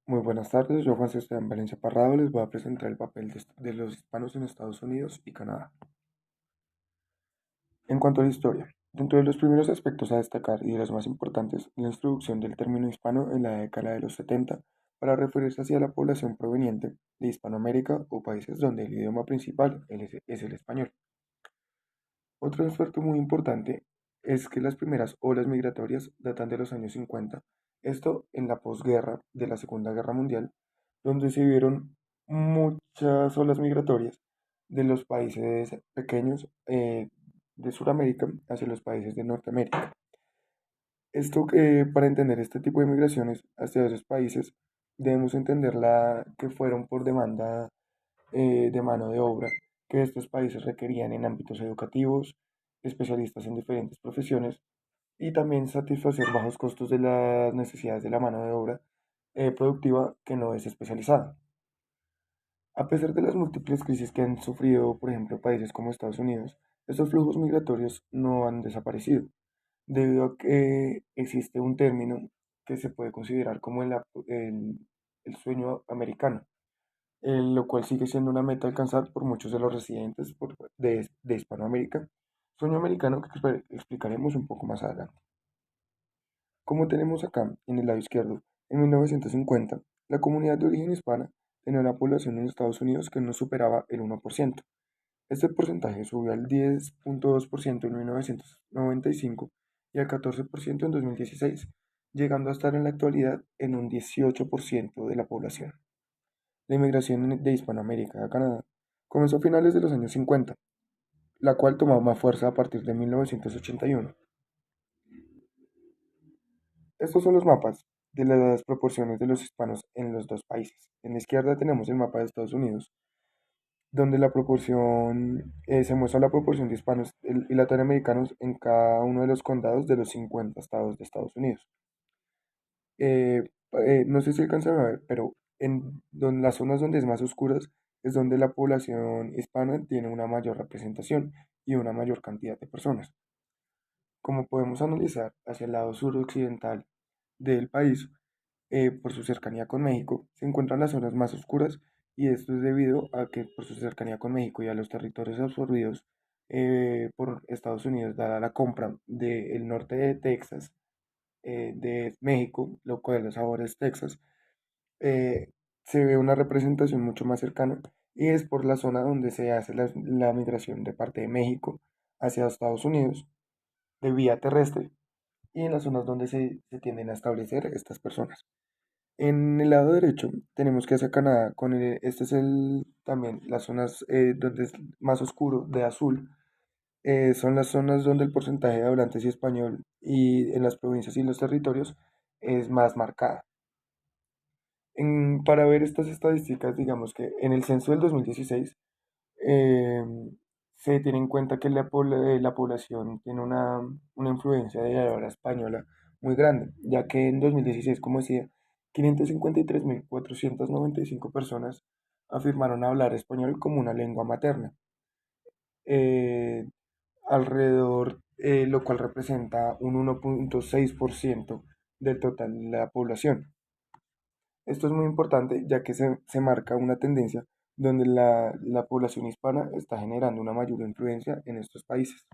Muy buenas tardes, yo Juan Esteban Valencia Parrado les voy a presentar el papel de los hispanos en Estados Unidos y Canadá. En cuanto a la historia, dentro de los primeros aspectos a destacar y de los más importantes, la introducción del término hispano en la década de los 70 para referirse hacia la población proveniente de Hispanoamérica o países donde el idioma principal es el español. Otro aspecto muy importante es que las primeras olas migratorias datan de los años 50, esto en la posguerra de la Segunda Guerra Mundial, donde se vieron muchas olas migratorias de los países pequeños de Sudamérica hacia los países de Norteamérica. Esto para entender este tipo de migraciones hacia esos países debemos entender que fueron por demanda de mano de obra que estos países requerían en ámbitos educativos, especialistas en diferentes profesiones y también satisfacer bajos costos de las necesidades de la mano de obra productiva que no es especializada. A pesar de las múltiples crisis que han sufrido, por ejemplo, países como Estados Unidos, estos flujos migratorios no han desaparecido, debido a que existe un término que se puede considerar como el sueño americano, lo cual sigue siendo una meta a alcanzar por muchos de los residentes de Hispanoamérica, sueño americano que explicaremos un poco más adelante. Como tenemos acá en el lado izquierdo, en 1950, la comunidad de origen hispana tenía una población en Estados Unidos que no superaba el 1%. Este porcentaje subió al 10,2% en 1995 y al 14% en 2016, llegando a estar en la actualidad en un 18% de la población. La inmigración de Hispanoamérica a Canadá comenzó a finales de los años 50, la cual tomó más fuerza a partir de 1981. Estos son los mapas de las proporciones de los hispanos en los dos países. En la izquierda tenemos el mapa de Estados Unidos, donde se muestra la proporción de hispanos y latinoamericanos en cada uno de los condados de los 50 estados de Estados Unidos. Eh, no sé si alcanzan a ver, pero las zonas donde es más oscuras es donde la población hispana tiene una mayor representación y una mayor cantidad de personas. Como podemos analizar hacia el lado suroccidental del país, por su cercanía con México, se encuentran las zonas más oscuras y esto es debido a que por su cercanía con México y a los territorios absorbidos por Estados Unidos, dada la compra del norte de Texas, de México, lo cual es ahora es Texas, eh, se ve una representación mucho más cercana y es por la zona donde se hace la migración de parte de México hacia Estados Unidos de vía terrestre y en las zonas donde se tienden a establecer estas personas. En el lado derecho tenemos que hacia Canadá, este es también las zonas donde es más oscuro de azul, son las zonas donde el porcentaje de hablantes y español y en las provincias y los territorios es más marcada. Para ver estas estadísticas, digamos que en el censo del 2016 eh, se tiene en cuenta que la población tiene una influencia de habla española muy grande, ya que en 2016, como decía, 553.495 personas afirmaron hablar español como una lengua materna, eh, lo cual representa un 1,6% del total de la población. Esto es muy importante ya que se marca una tendencia donde la población hispana está generando una mayor influencia en estos países.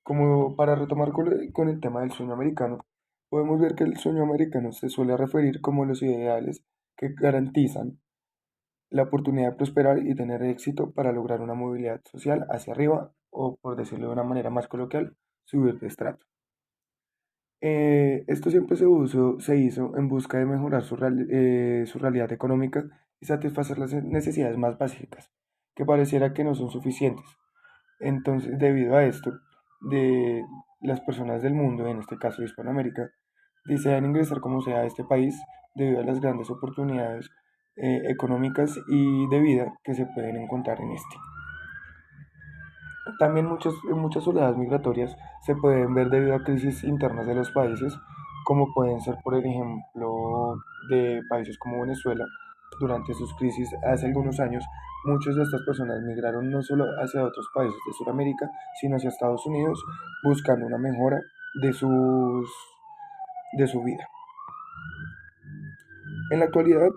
Como para retomar con el tema del sueño americano, podemos ver que el sueño americano se suele referir como los ideales que garantizan la oportunidad de prosperar y tener éxito para lograr una movilidad social hacia arriba o, por decirlo de una manera más coloquial, subir de estrato. Esto siempre se hizo en busca de mejorar su realidad económica y satisfacer las necesidades más básicas, que pareciera que no son suficientes. Entonces, debido a esto, de las personas del mundo, en este caso de Hispanoamérica, desean ingresar como sea a este país debido a las grandes oportunidades económicas y de vida que se pueden encontrar en este. También muchas oleadas migratorias se pueden ver debido a crisis internas de los países, como pueden ser, por ejemplo, de países como Venezuela. Durante sus crisis hace algunos años, muchas de estas personas migraron no solo hacia otros países de Sudamérica, sino hacia Estados Unidos, buscando una mejora de su vida. En la actualidad,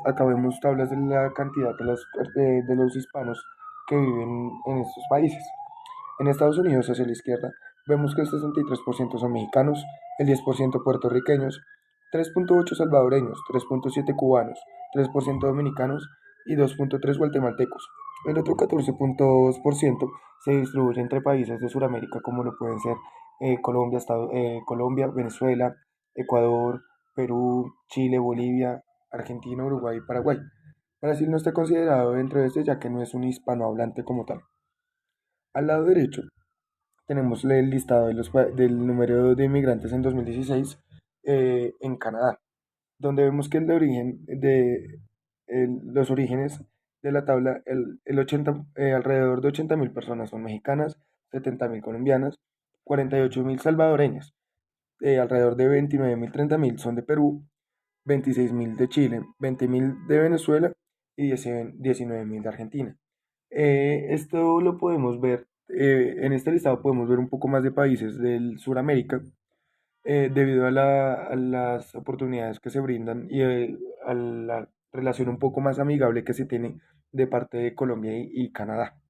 acá vemos tablas de la cantidad de los hispanos que viven en estos países. En Estados Unidos, hacia la izquierda, vemos que el 63% son mexicanos, el 10% puertorriqueños, 3,8 salvadoreños, 3,7 cubanos, 3% dominicanos y 2,3 guatemaltecos. El otro 14,2% se distribuye entre países de Sudamérica como lo pueden ser Colombia, Venezuela, Ecuador, Perú, Chile, Bolivia, Argentina, Uruguay y Paraguay. Brasil no está considerado dentro de este ya que no es un hispanohablante como tal. Al lado derecho tenemos el listado del número de inmigrantes en 2016 en Canadá, donde vemos que los orígenes de la tabla, alrededor de 80.000 personas son mexicanas, 70.000 colombianas, 48.000 salvadoreñas, alrededor de 29.000, 30.000 son de Perú, 26.000 de Chile, 20.000 de Venezuela y 19.000 de Argentina. Esto lo podemos ver, en este listado podemos ver un poco más de países del Suramérica, debido a las oportunidades que se brindan y a la relación un poco más amigable que se tiene de parte de Colombia y Canadá.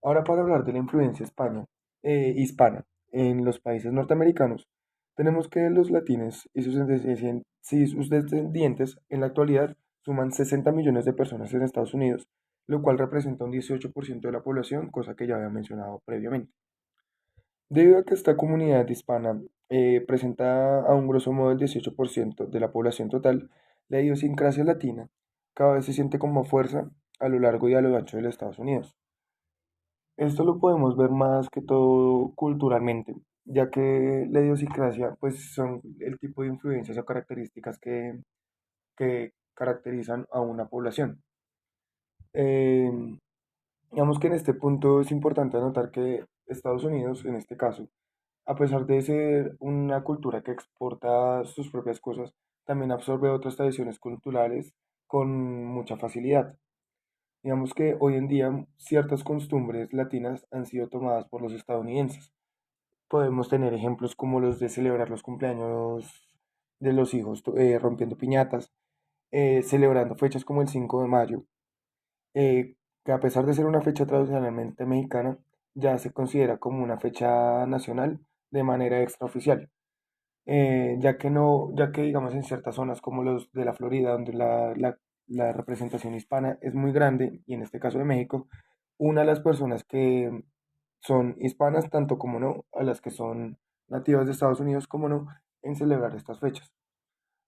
Ahora para hablar de la influencia hispana en los países norteamericanos, tenemos que los latinos y sus descendientes en la actualidad suman 60 millones de personas en Estados Unidos, lo cual representa un 18% de la población, cosa que ya había mencionado previamente. Debido a que esta comunidad hispana presenta a un grosso modo el 18% de la población total, la idiosincrasia latina cada vez se siente con más fuerza a lo largo y a lo ancho de los Estados Unidos. Esto lo podemos ver más que todo culturalmente, ya que la idiosincrasia pues son el tipo de influencias o características que caracterizan a una población. Eh, digamos que en este punto es importante anotar que Estados Unidos, en este caso, a pesar de ser una cultura que exporta sus propias cosas, también absorbe otras tradiciones culturales con mucha facilidad. Digamos que hoy en día ciertas costumbres latinas han sido tomadas por los estadounidenses. Podemos tener ejemplos como los de celebrar los cumpleaños de los hijos rompiendo piñatas, celebrando fechas como el 5 de mayo, que a pesar de ser una fecha tradicionalmente mexicana, ya se considera como una fecha nacional de manera extraoficial, ya que digamos en ciertas zonas como los de la Florida, donde la representación hispana es muy grande, y en este caso de México, una de las personas que son hispanas, tanto como no, a las que son nativas de Estados Unidos, como no, en celebrar estas fechas.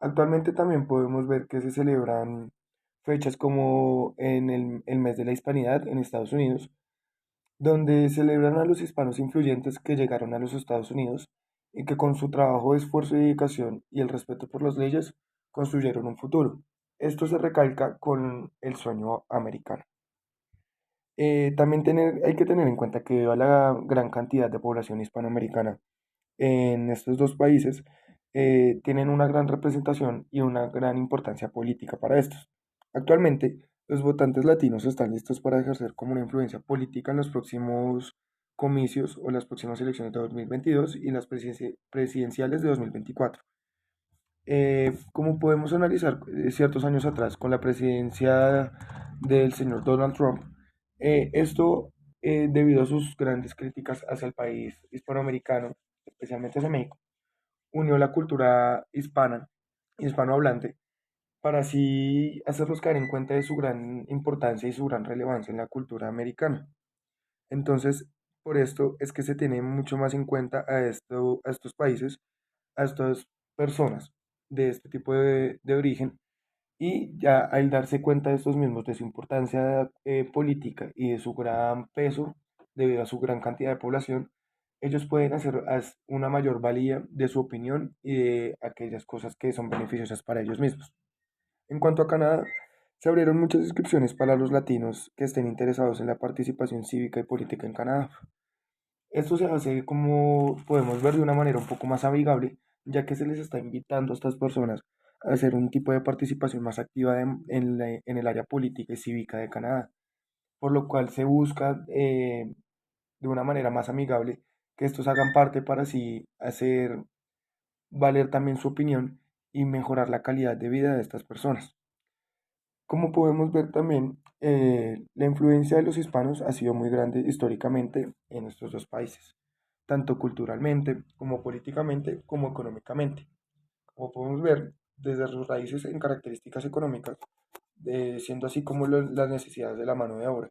Actualmente también podemos ver que se celebran fechas como en el mes de la hispanidad en Estados Unidos, donde celebran a los hispanos influyentes que llegaron a los Estados Unidos y que con su trabajo, esfuerzo y dedicación y el respeto por las leyes construyeron un futuro. Esto se recalca con el sueño americano. Hay que tener en cuenta que debido a la gran cantidad de población hispanoamericana en estos dos países, tienen una gran representación y una gran importancia política para estos. Actualmente, los votantes latinos están listos para ejercer como una influencia política en los próximos comicios o las próximas elecciones de 2022 y las presidenciales de 2024. Como podemos analizar ciertos años atrás con la presidencia del señor Donald Trump, esto debido a sus grandes críticas hacia el país hispanoamericano, especialmente hacia México, unió la cultura hispanohablante, para así hacerlos caer en cuenta de su gran importancia y su gran relevancia en la cultura americana. Entonces, por esto es que se tiene mucho más en cuenta a estos países, a estas personas de este tipo de origen, y ya al darse cuenta de estos mismos, de su importancia política y de su gran peso debido a su gran cantidad de población, ellos pueden hacer una mayor valía de su opinión y de aquellas cosas que son beneficiosas para ellos mismos. En cuanto a Canadá, se abrieron muchas inscripciones para los latinos que estén interesados en la participación cívica y política en Canadá. Esto se hace, como podemos ver, de una manera un poco más amigable, ya que se les está invitando a estas personas a hacer un tipo de participación más activa en el área política y cívica de Canadá, por lo cual se busca de una manera más amigable que estos hagan parte para así hacer valer también su opinión y mejorar la calidad de vida de estas personas. Como podemos ver también, la influencia de los hispanos ha sido muy grande históricamente en estos dos países, tanto culturalmente como políticamente como económicamente. Como podemos ver, desde sus raíces en características económicas, siendo así como las necesidades de la mano de obra.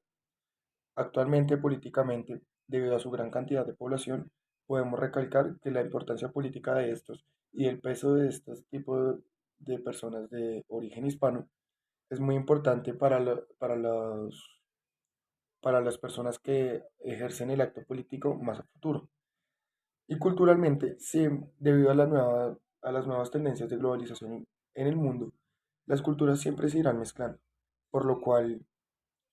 Actualmente, políticamente, debido a su gran cantidad de población, podemos recalcar que la importancia política de estos y el peso de estos tipos de personas de origen hispano es muy importante para las personas que ejercen el acto político más a futuro. Y culturalmente, sí, debido a a las nuevas tendencias de globalización en el mundo, las culturas siempre se irán mezclando, por lo cual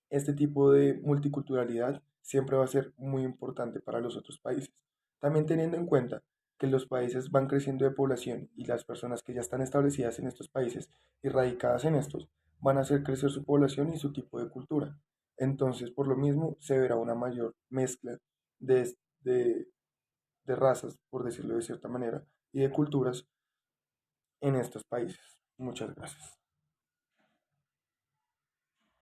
este tipo de multiculturalidad siempre va a ser muy importante para los otros países. También teniendo en cuenta que los países van creciendo de población y las personas que ya están establecidas en estos países y radicadas en estos van a hacer crecer su población y su tipo de cultura. Entonces, por lo mismo, se verá una mayor mezcla de, de, de razas, por decirlo de cierta manera, y de culturas en estos países. Muchas gracias.